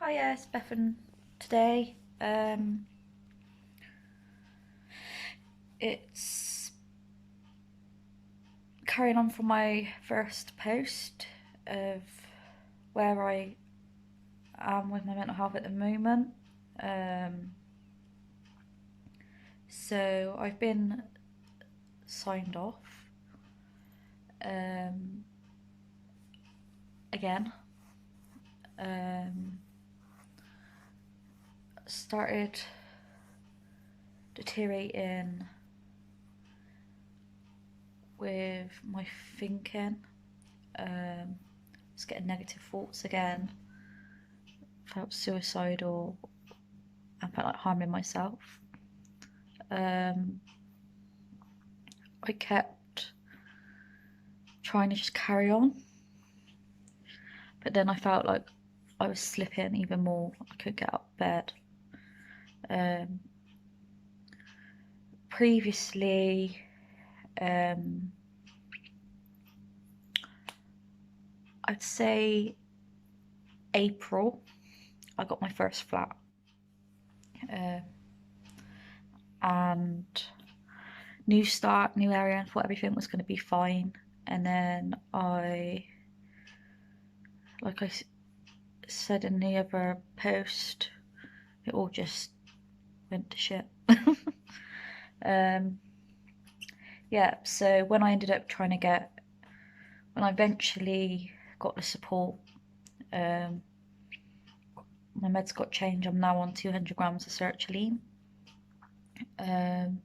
Hiya, it's Bethan today. It's carrying on from my first post of where I am with my mental health at the moment. Um, so I've been signed off um, again. Um, Started deteriorating with my thinking. Was getting negative thoughts again. Felt suicidal and felt like harming myself. Um, I kept trying to just carry on, but then I felt like I was slipping even more. I couldn't get out of bed. Um, Previously, um, I'd say April, I got my first flat, uh, and new start, new area, and thought everything was going to be fine. And then like I said in the other post, it all just went to shit. um, yeah, so when I ended up when I eventually got the support, um, my meds got changed. I'm now on 200 grams of sertraline. Um,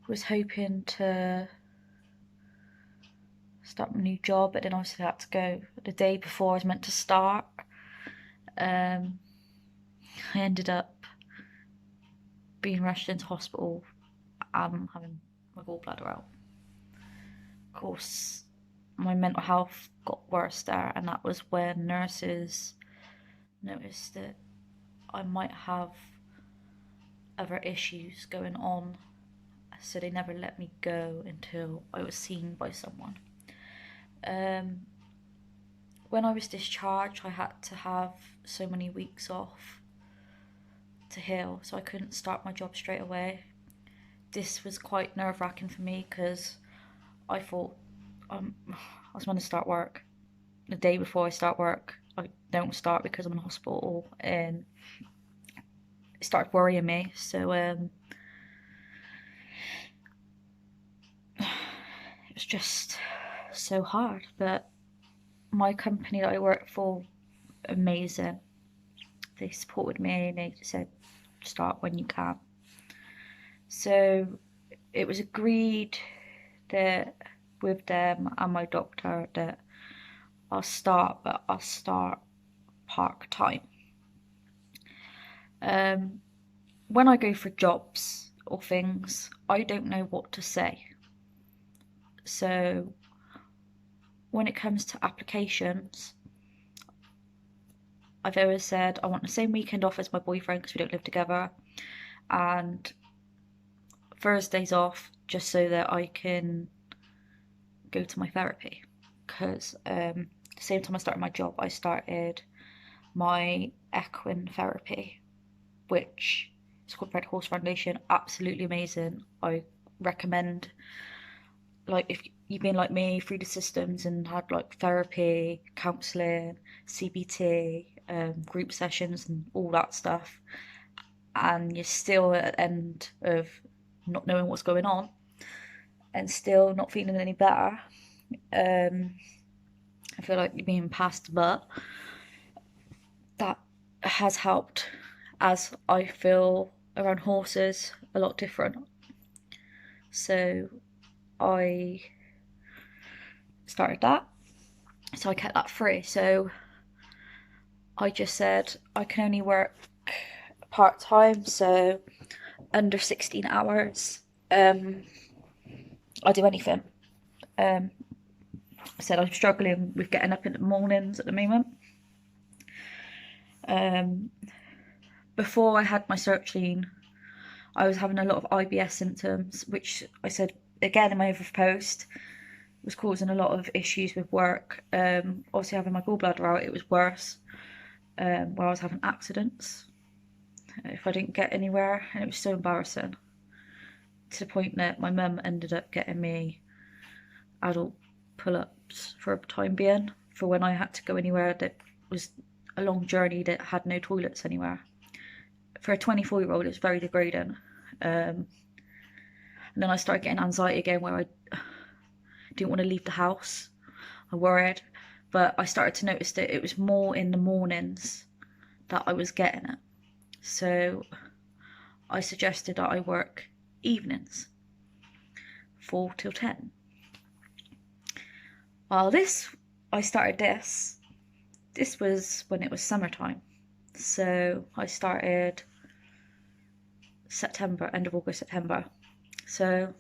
was hoping to start my new job, but then obviously I had to go the day before I was meant to start. Um, I ended up being rushed into hospital and having my gallbladder out. Of course, my mental health got worse there, and that was when nurses noticed that I might have other issues going on, so they never let me go until I was seen by someone. Um, when I was discharged, I had to have so many weeks off to heal, so I couldn't start my job straight away. This was quite nerve wracking for me because I thought I was going to start work. The day before I start work, I don't start because I'm in hospital, and it started worrying me. So it was just so hard. But my company that I work for, amazing. They supported me and they said start when you can. So it was agreed that with them and my doctor that but I'll start part time. Um, when I go for jobs or things, I don't know what to say. So when it comes to applications, I've always said I want the same weekend off as my boyfriend because we don't live together, and Thursdays off just so that I can go to my therapy. Because the same time I started my job, I started my equine therapy, which is called Red Horse Foundation. Absolutely amazing. I recommend, like, if you've been like me through the systems and had like therapy, counselling, CBT, group sessions, and all that stuff, and you're still at the end of not knowing what's going on and still not feeling any better, I feel like you're being passed, but that has helped as I feel around horses a lot different. So I started that. So I kept that free. So I just said I can only work part time, so under 16 hours. I'll do anything. I said I'm struggling with getting up in the mornings at the moment. Um, Before I had my sertraline, I was having a lot of IBS symptoms, which I said again in my other post was causing a lot of issues with work. Obviously, having my gallbladder out, it was worse. where I was having accidents if I didn't get anywhere, and it was so embarrassing to the point that my mum ended up getting me adult pull-ups for a time being for when I had to go anywhere that was a long journey that had no toilets anywhere. For a 24-year-old, it's very degrading. And then I started getting anxiety again where I didn't want to leave the house. I worried, but I started to notice that it was more in the mornings that I was getting it. So I suggested that I work evenings, 4 till 10. Well, I started this was when it was summertime. So I started September, end of August, September. So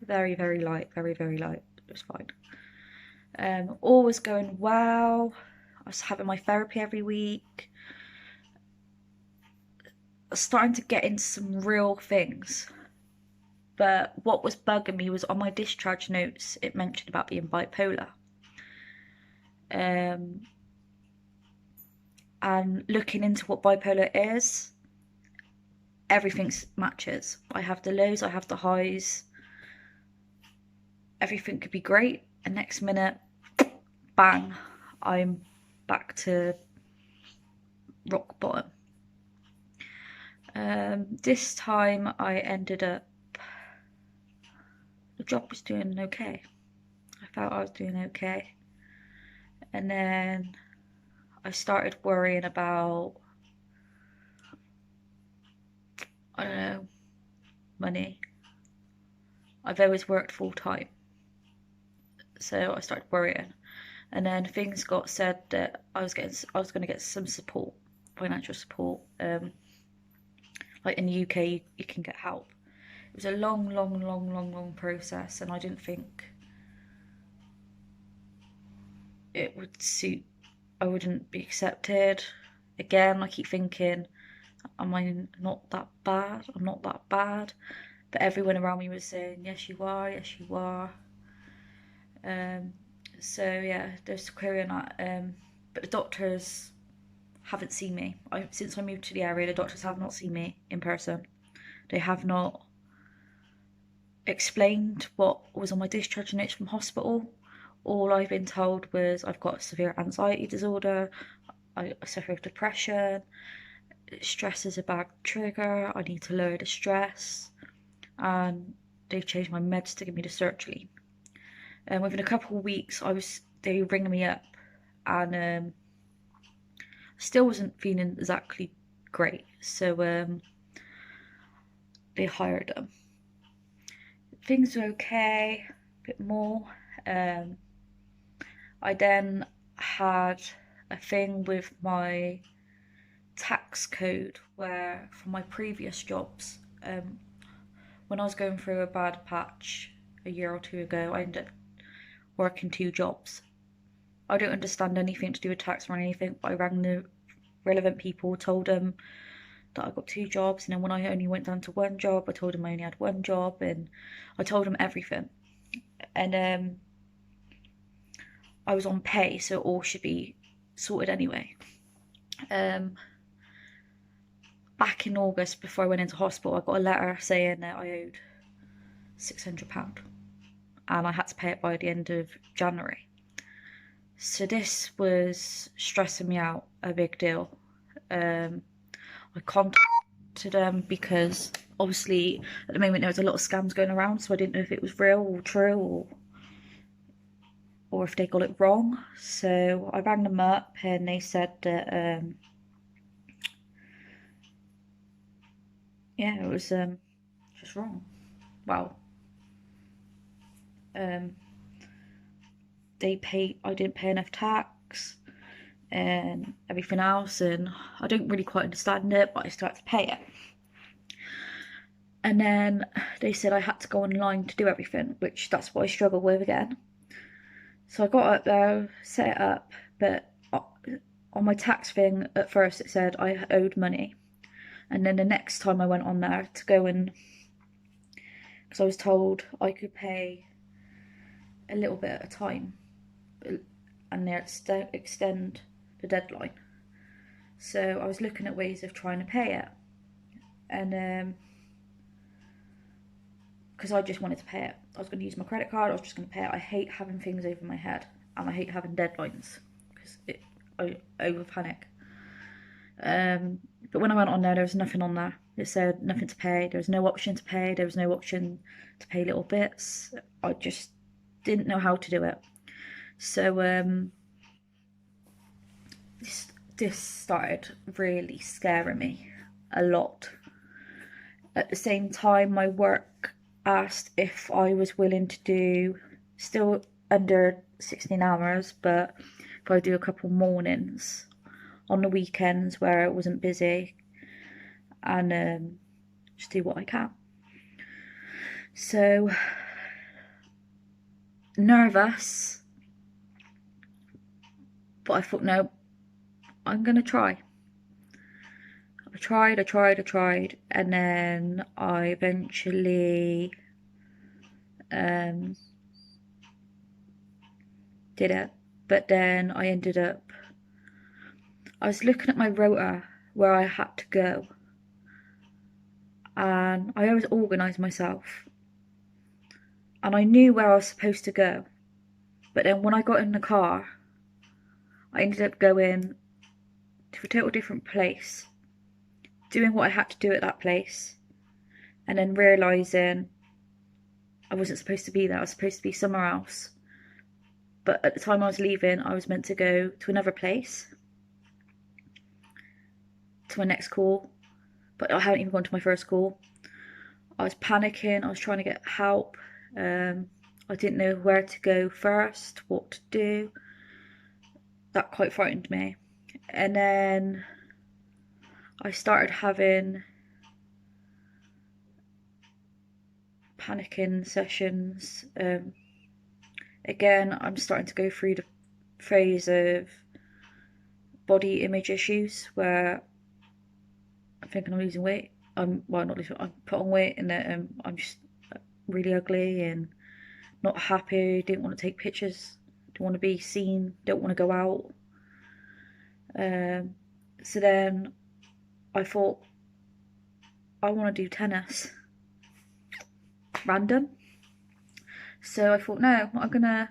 very, very light, very, very light. It was fine. All was going well. I was having my therapy every week. I was starting to get into some real things. But what was bugging me was on my discharge notes, it mentioned about being bipolar. And looking into what bipolar is, everything matches. I have the lows, I have the highs. Everything could be great, and next minute, bang, I'm back to rock bottom. This time I ended up, the job was doing okay. I felt I was doing okay. And then I started worrying about, I don't know, money. I've always worked full time. So I started worrying. And then things got said that I was going to get some support, financial support. Like in the UK, you can get help. It was a long process, and I didn't think it would suit. I wouldn't be accepted. Again, I keep thinking, am I not that bad? I'm not that bad. But everyone around me was saying, yes, you are, yes, you are. So yeah, there's a query on that. But the doctors haven't seen me. Since I moved to the area, the doctors have not seen me in person. They have not explained what was on my discharge notes from hospital. All I've been told was I've got severe anxiety disorder, I suffer with depression, stress is a bad trigger, I need to lower the stress, and they've changed my meds to give me the sertraline. And within a couple of weeks, they were ringing me up, and still wasn't feeling exactly great. So they hired them. Things were okay, a bit more. I then had a thing with my tax code where from my previous jobs, when I was going through a bad patch a year or two ago, I ended up working 2 jobs. I don't understand anything to do with tax or anything, but I rang the relevant people, told them that I got 2 jobs, and then when I only went down to 1 job, I told them I only had 1 job, and I told them everything. And I was on pay, so it all should be sorted anyway. Back in August, before I went into hospital, I got a letter saying that I owed £600, and I had to pay it by the end of January. So this was stressing me out a big deal. I contacted them because obviously at the moment there was a lot of scams going around, so I didn't know if it was real or true or if they got it wrong. So I rang them up and they said that yeah, it was just wrong. Well, I didn't pay enough tax and everything else, and I don't really quite understand it, but I still had to pay it. And then they said I had to go online to do everything, which that's what I struggle with again. So I got up there, set it up, but on my tax thing at first it said I owed money. And then the next time I went on there to go and, because I was told I could pay a little bit at a time and they extend the deadline. So I was looking at ways of trying to pay it, and because I just wanted to pay it. I was going to use my credit card, I was just going to pay it. I hate having things over my head, and I hate having deadlines, because I over panic. But when I went on there was nothing on there. It said nothing to pay, there was no option to pay, there was no option to pay little bits. I just didn't know how to do it. So this started really scaring me a lot. At the same time, my work asked if I was willing to do, still under 16 hours, but if I do a couple mornings on the weekends where it wasn't busy, and just do what I can. So nervous, but I thought, no, I'm gonna try. I tried, and then I eventually did it. But then I ended up, I was looking at my rota where I had to go, and I always organised myself, and I knew where I was supposed to go. But then when I got in the car, I ended up going to a total different place, doing what I had to do at that place, and then realising I wasn't supposed to be there. I was supposed to be somewhere else. But at the time I was leaving, I was meant to go to another place, to my next call, but I hadn't even gone to my first call. I was panicking, I was trying to get help. I didn't know where to go first, what to do. That quite frightened me. And then I started having panicking sessions. Again, I'm starting to go through the phase of body image issues where I'm thinking I'm losing weight. Well, not losing. I'm put on weight, and that I'm just really ugly and not happy. Didn't want to take pictures. Don't want to be seen. Don't want to go out. So then I thought, I want to do tennis. Random. So I thought, no, I'm gonna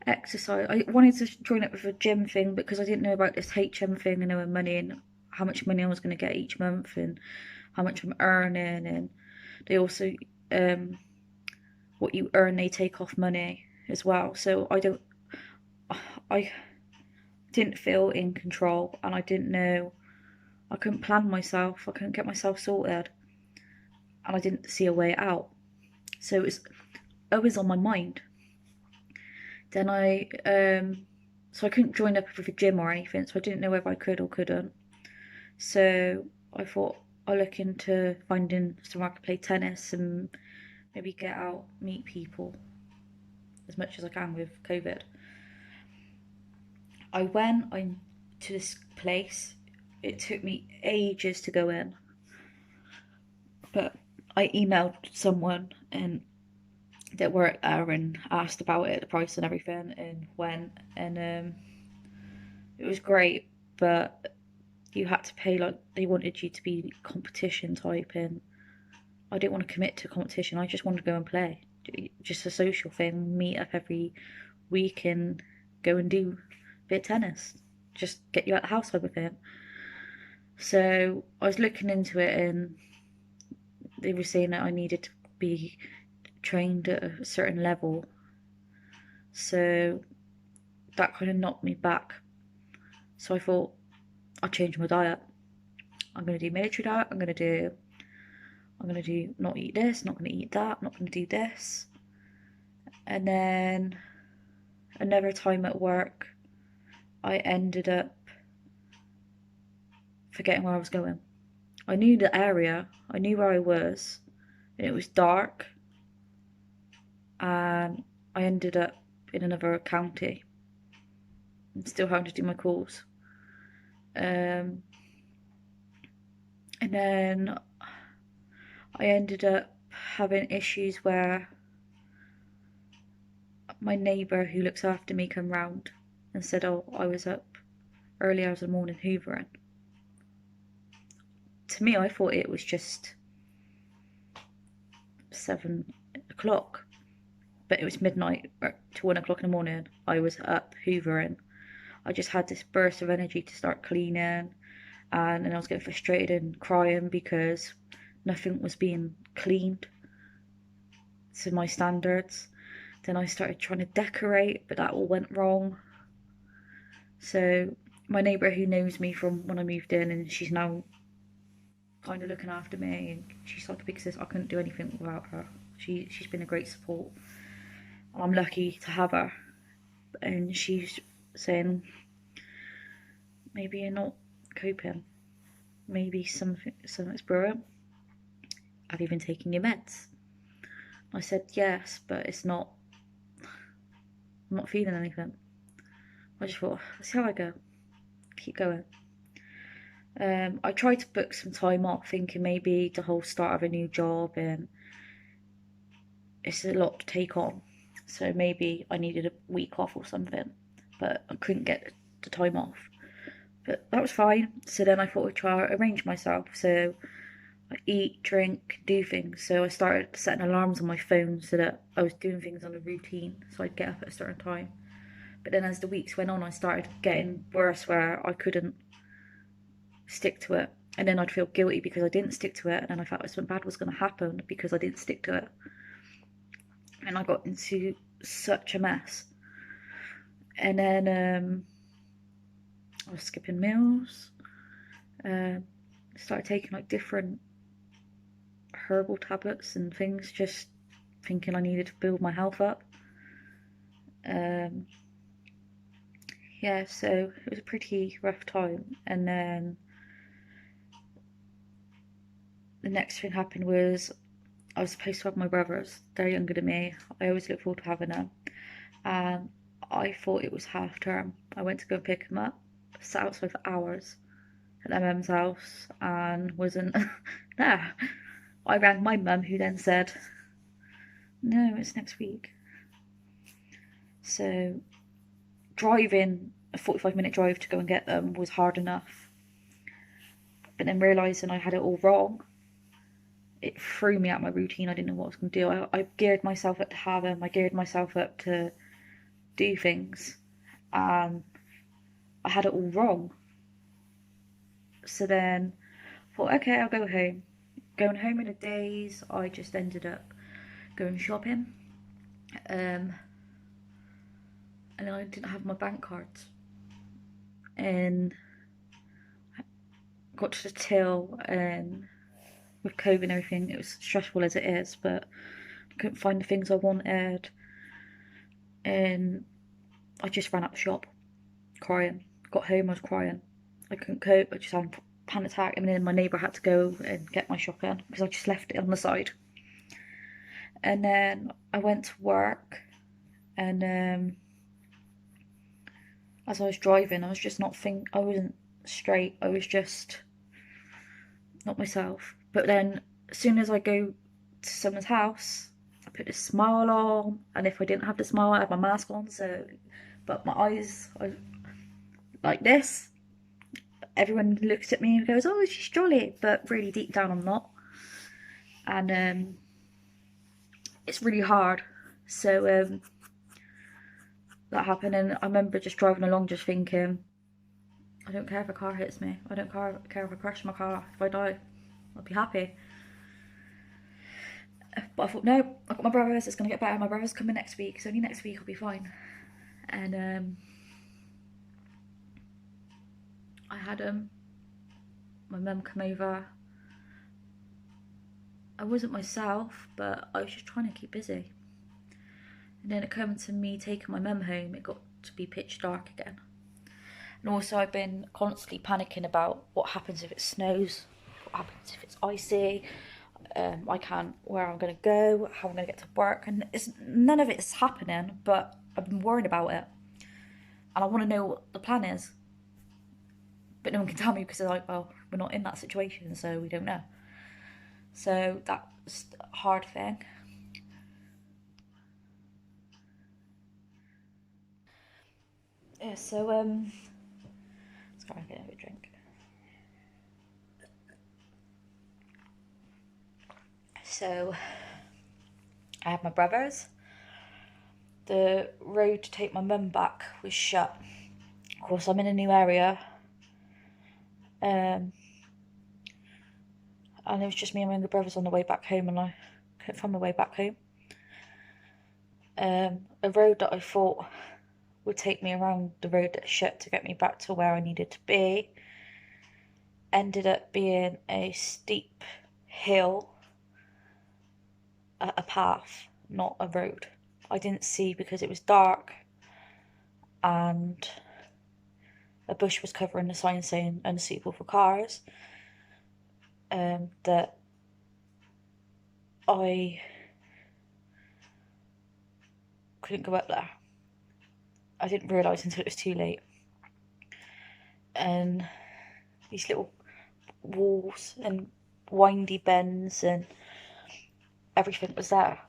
exercise. I wanted to join up with a gym thing because I didn't know about this HM thing, and knowing money and how much money I was going to get each month and how much I'm earning. And they also, what you earn, they take off money as well. So I didn't feel in control, and I didn't know, I couldn't plan myself, I couldn't get myself sorted, and I didn't see a way out. So it was always on my mind. Then so I couldn't join up with a gym or anything, so I didn't know whether I could or couldn't. So I thought I'll look into finding somewhere I could play tennis and maybe get out, meet people as much as I can with COVID. I went to this place. It took me ages to go in, but I emailed someone and that worked there and asked about it, the price and everything, and went, and it was great, but you had to pay, like, they wanted you to be competition type, and I didn't want to commit to competition. I just wanted to go and play, just a social thing, meet up every week and go and do a bit of tennis, just get you out the house type of thing. So I was looking into it, and they were saying that I needed to be trained at a certain level, so that kind of knocked me back. So I thought, I'll change my diet. I'm going to do military diet. I'm going to do not eat this, not going to eat that, not going to do this. And then another time at work, I ended up forgetting where I was going. I knew the area, I knew where I was, and it was dark, and I ended up in another county and still having to do my calls. And then I ended up having issues where my neighbour who looks after me come round and said, oh, I was up early hours of the morning hoovering. to me, I thought it was just 7 o'clock, but it was midnight to 1 o'clock in the morning. I was up hoovering. I just had this burst of energy to start cleaning, and then I was getting frustrated and crying because nothing was being cleaned to my standards. Then I started trying to decorate, but that all went wrong. So my neighbour, who knows me from when I moved in, and she's now kind of looking after me, and she's like a big sis. I couldn't do anything without her. She's been a great support. I'm lucky to have her. And she's saying, maybe you're not coping. Maybe something's brewing. Have you been taking your meds? I said yes, but it's not. I'm not feeling anything. I just thought, let's see how I go. Keep going. I tried to book some time off, thinking maybe the whole start of a new job, and it's a lot to take on. So maybe I needed a week off or something, but I couldn't get the time off. But that was fine. So then I thought I'd try to arrange myself. So I eat, drink, do things. So I started setting alarms on my phone so that I was doing things on a routine, so I'd get up at a certain time. But then as the weeks went on, I started getting worse where I couldn't stick to it. And then I'd feel guilty because I didn't stick to it. And then I thought something bad was going to happen because I didn't stick to it. And I got into such a mess. And then I was skipping meals. Started taking like different herbal tablets and things, just thinking I needed to build my health up. Yeah, so it was a pretty rough time. And then the next thing happened was I was supposed to have my brothers. They're younger than me. I always look forward to having them. And I thought it was half term. I went to go and pick them up. Sat outside for hours at their mum's house and wasn't there. I rang my mum, who then said, no, it's next week. So driving a 45-minute drive to go and get them was hard enough. But then realising I had it all wrong, it threw me out my routine. I didn't know what I was going to do. I geared myself up to have them. I geared myself up to do things. And I had it all wrong. So then I thought, okay, I'll go home. Going home in a daze, I just ended up going shopping. And then I didn't have my bank cards. And I got to the till, and with COVID and everything, it was stressful as it is, but I couldn't find the things I wanted. And I just ran out the shop, crying. Got home, I was crying. I couldn't cope, I just had a panic attack. And then my neighbour had to go and get my shopping because I just left it on the side. And then I went to work, and as I was driving, I was just not I wasn't straight. I was just not myself. But then as soon as I go to someone's house, I put a smile on, and if I didn't have the smile, I had my mask on. So, but my eyes are like this. Everyone looks at me and goes, "Oh, she's jolly," but really deep down, I'm not. And it's really hard. So that happened, and I remember just driving along, just thinking, I don't care if a car hits me. I don't care if I crash my car. If I die, I'll be happy. But I thought, no, I've got my brothers. It's gonna get better. My brother's coming next week, so only next week I'll be fine. And I had my mum come over. I wasn't myself, but I was just trying to keep busy. And then it came to me taking my mum home. It got to be pitch dark again. And also I've been constantly panicking about what happens if it snows, what happens if it's icy. I can't, where I'm going to go, how I'm going to get to work. And none of it's happening, but I've been worried about it. And I want to know what the plan is. But no one can tell me because they're like, well, we're not in that situation, so we don't know. So that's a hard thing. Yeah, so let's go and get a drink. So I had my brothers. The road to take my mum back was shut. Of course, I'm in a new area. And it was just me and my younger brothers on the way back home, and I couldn't find my way back home. A road that I thought would take me around the road that's shut to get me back to where I needed to be ended up being a steep hill, a path, not a road. I didn't see because it was dark and a bush was covering the sign saying unsuitable for cars, that I couldn't go up there. I didn't realise until it was too late. And these little walls and windy bends and everything was there.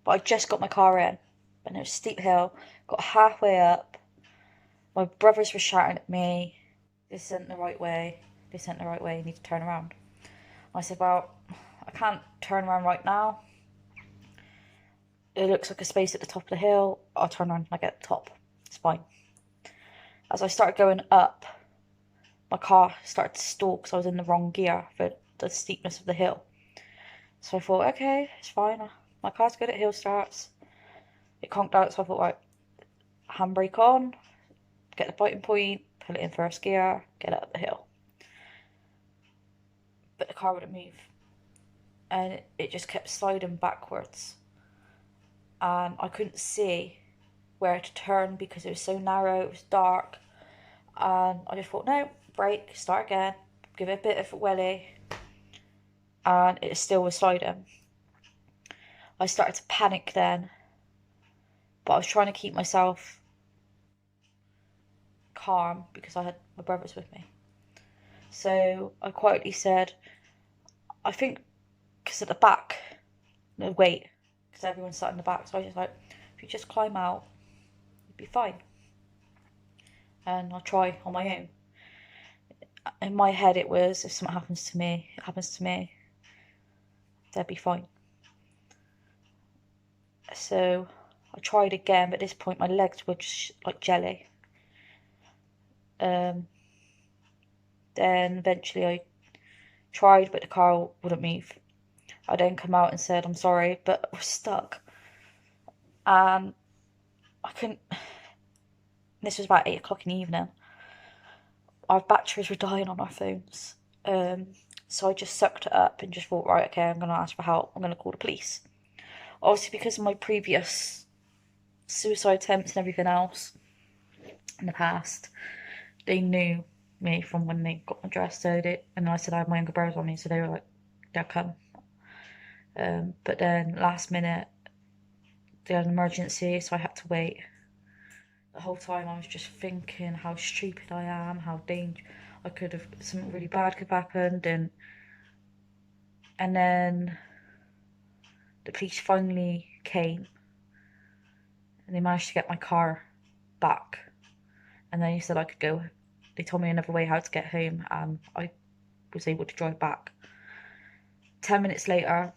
But I just got my car in, and it was a steep hill, got halfway up. My brothers were shouting at me, "This isn't the right way, this isn't the right way, you need to turn around." I said, "Well, I can't turn around right now. It looks like a space at the top of the hill. I'll turn around when I get to the top. It's fine." As I started going up, my car started to stall because I was in the wrong gear for the steepness of the hill. So I thought, okay, it's fine. My car's good at hill starts. It conked out, so I thought, right, handbrake on, get the biting point, put it in first gear, get it up the hill. But the car wouldn't move. And it just kept sliding backwards. And I couldn't see where to turn because it was so narrow, it was dark. And I just thought, no, brake, start again, give it a bit of a wheelie. And it still was sliding. I started to panic then, but I was trying to keep myself calm because I had my brothers with me. So I quietly said, I think because at the back, no, wait, because everyone's sat in the back. So I was just like, if you just climb out, you'd be fine. And I'll try on my own. In my head, it was, if something happens to me, it happens to me, they'd be fine. So I tried again, but at this point my legs were just like jelly. Then eventually I tried, but the car wouldn't move. I then come out and said, I'm sorry, but I was stuck. And I couldn't. This was about 8 o'clock in the evening. Our batteries were dying on our phones. So I just sucked it up and just thought, right, okay, I'm going to ask for help. I'm going to call the police. Obviously, because of my previous suicide attempts and everything else in the past, they knew me from when they got my address. And I said I had my younger brothers on me, so they were like, they'll come. But then last minute, they had an emergency, so I had to wait. The whole time I was just thinking how stupid I am, how I could have, something really bad could have happened, and then the police finally came and they managed to get my car back, and they said I could go. They told me another way how to get home, and I was able to drive back. 10 minutes later,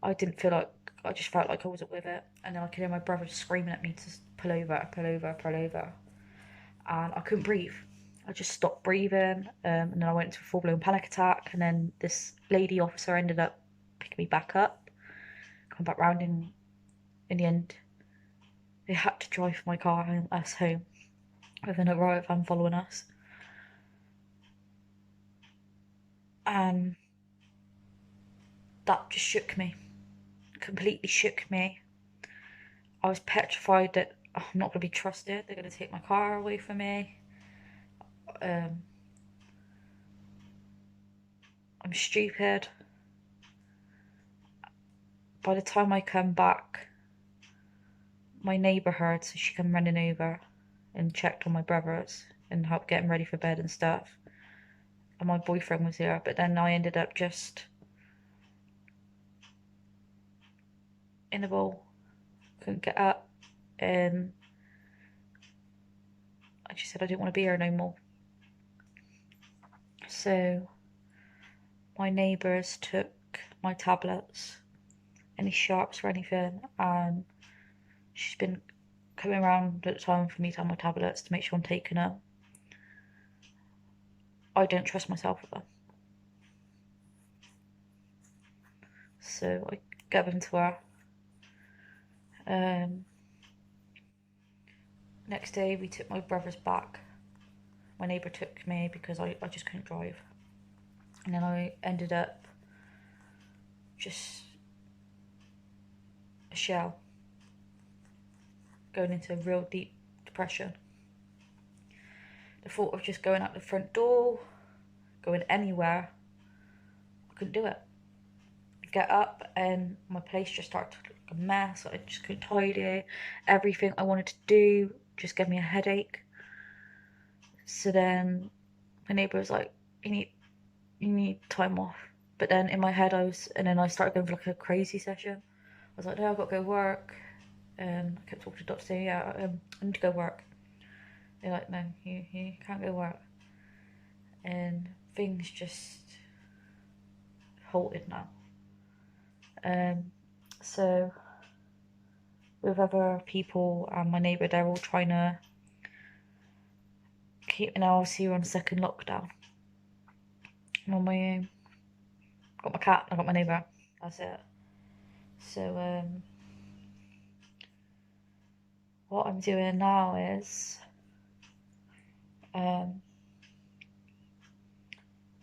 I just felt like I wasn't with it, and then I could hear my brother screaming at me to pull over, pull over, pull over, and I couldn't breathe. I just stopped breathing, and then I went into a full-blown panic attack, and then this lady officer ended up picking me back up, come back round, and in the end, they had to drive my car and us home with an riot van following us. And that just shook me, completely shook me. I was petrified that I'm not going to be trusted. They're going to take my car away from me. I'm stupid. By the time I come back, my neighbour heard, so she came running over and checked on my brothers and helped get them ready for bed and stuff. And my boyfriend was there, but then I ended up just in a bowl. Couldn't get up, and I just said I didn't want to be here no more. So my neighbours took my tablets, any sharps or anything, and she's been coming around at the time for me to have my tablets to make sure I'm taking them. I don't trust myself with them. So I gave them to her. Next day we took my brothers back. My neighbour took me because I just couldn't drive. And then I ended up just a shell, going into a real deep depression. The thought of just going out the front door, going anywhere, I couldn't do it. I'd get up and my place just started to look like a mess. I just couldn't tidy. Everything I wanted to do just gave me a headache. So then my neighbour was like, you need time off. But then in my head I started going for like a crazy session. I was like, no, I've got to go work. And I kept talking to Dr. saying, yeah, I need to go work. They're like, no, you can't go work. And things just halted now. So with other people and my neighbour, they're all trying to keep, and obviously we're on second lockdown. I'm on my own. Got my cat, I got my neighbour. That's it. So what I'm doing now is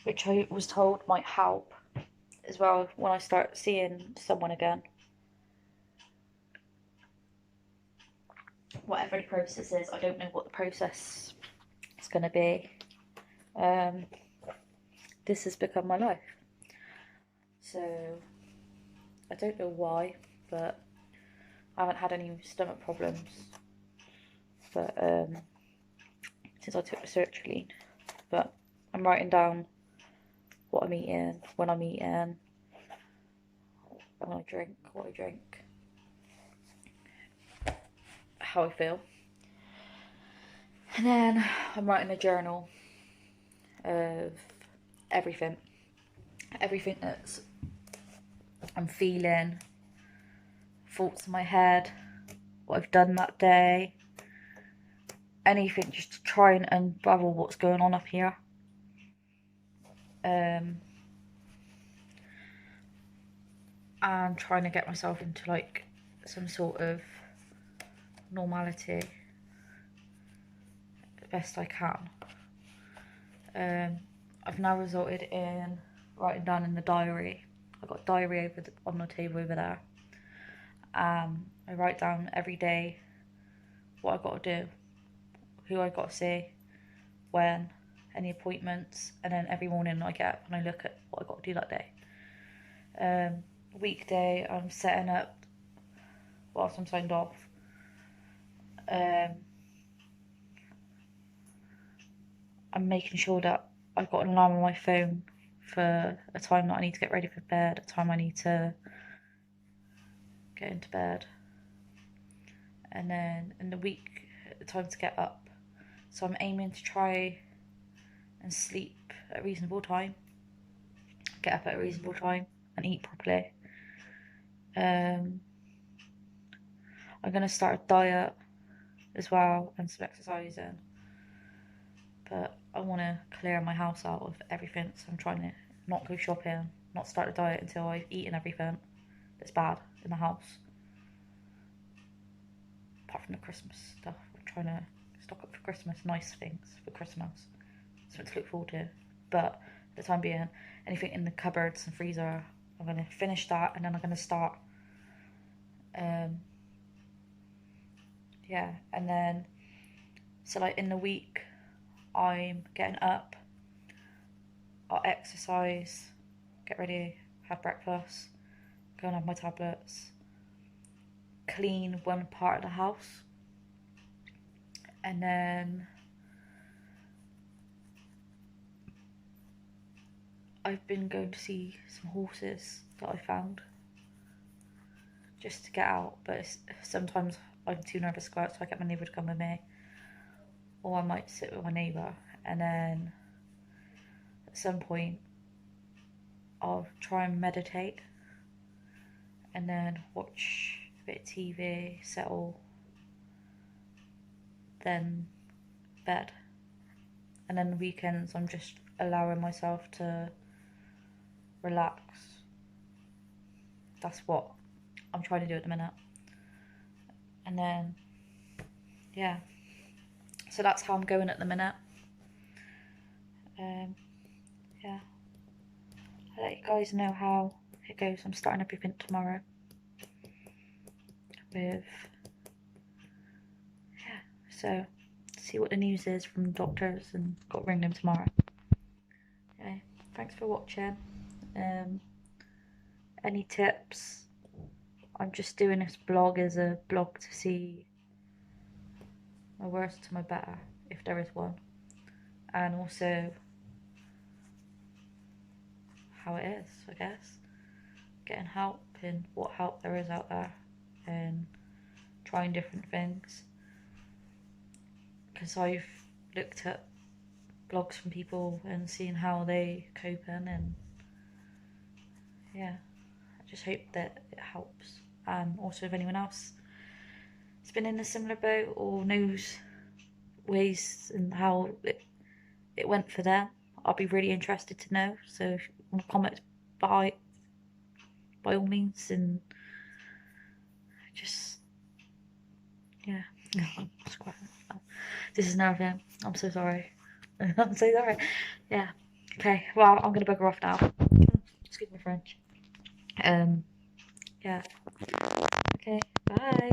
which I was told might help as well when I start seeing someone again. Whatever the process is, I don't know what the process is going to be. This has become my life. So I don't know why, but I haven't had any stomach problems. But since I took the sertraline, but I'm writing down what I'm eating, when I'm eating, when I drink, what I drink, how I feel. And then I'm writing a journal of everything that's I'm feeling, thoughts in my head, what I've done that day, anything, just to try and unravel what's going on up here. And trying to get myself into like some sort of normality the best I can. I've now resulted in writing down in the diary. I've got a diary on the table over there. I write down every day what I've got to do, who I've got to see, when, any appointments, and then every morning I get up and I look at what I've got to do that day. Weekday I'm setting up whilst I'm signed off. I'm making sure that I've got an alarm on my phone for a time that I need to get ready for bed, a time I need to get into bed, and then in the week, the time to get up. So I'm aiming to try and sleep at a reasonable time, get up at a reasonable time, and eat properly. I'm going to start a diet as well and some exercising, but I want to clear my house out of everything, so I'm trying to not go shopping, not start a diet until I've eaten everything that's bad in the house, apart from the Christmas stuff. I'm trying to stock up for Christmas, nice things for Christmas, something to look forward to. But for the time being, anything in the cupboards and freezer, I'm going to finish that, and then I'm going to start yeah. And then so like in the week I'm getting up, I'll exercise, get ready, have breakfast, go and have my tablets, clean one part of the house, and then I've been going to see some horses that I found just to get out, but sometimes I'm too nervous to go out, so I get my neighbour to come with me, or I might sit with my neighbour, and then at some point I'll try and meditate and then watch a bit of TV, settle, then bed. And then the weekends I'm just allowing myself to relax. That's what I'm trying to do at the minute. And then, yeah. So that's how I'm going at the minute. Yeah. I'll let you guys know how it goes. I'm starting everything tomorrow. Yeah. So, see what the news is from the doctors and got to ring them tomorrow. Okay. Thanks for watching. Any tips? I'm just doing this blog as a blog to see my worst to my better, if there is one, and also how it is, I guess, getting help and what help there is out there, and trying different things, because I've looked at blogs from people and seen how they coping, and yeah, I just hope that it helps. And also if anyone else has been in a similar boat or knows ways and how it went for them, I'll be really interested to know. So if you want to comment by all means, and just, yeah. This is nerving. I'm so sorry. I'm so sorry. Yeah. Okay. Well, I'm gonna bugger off now. Excuse my French. Yeah. Okay. Bye.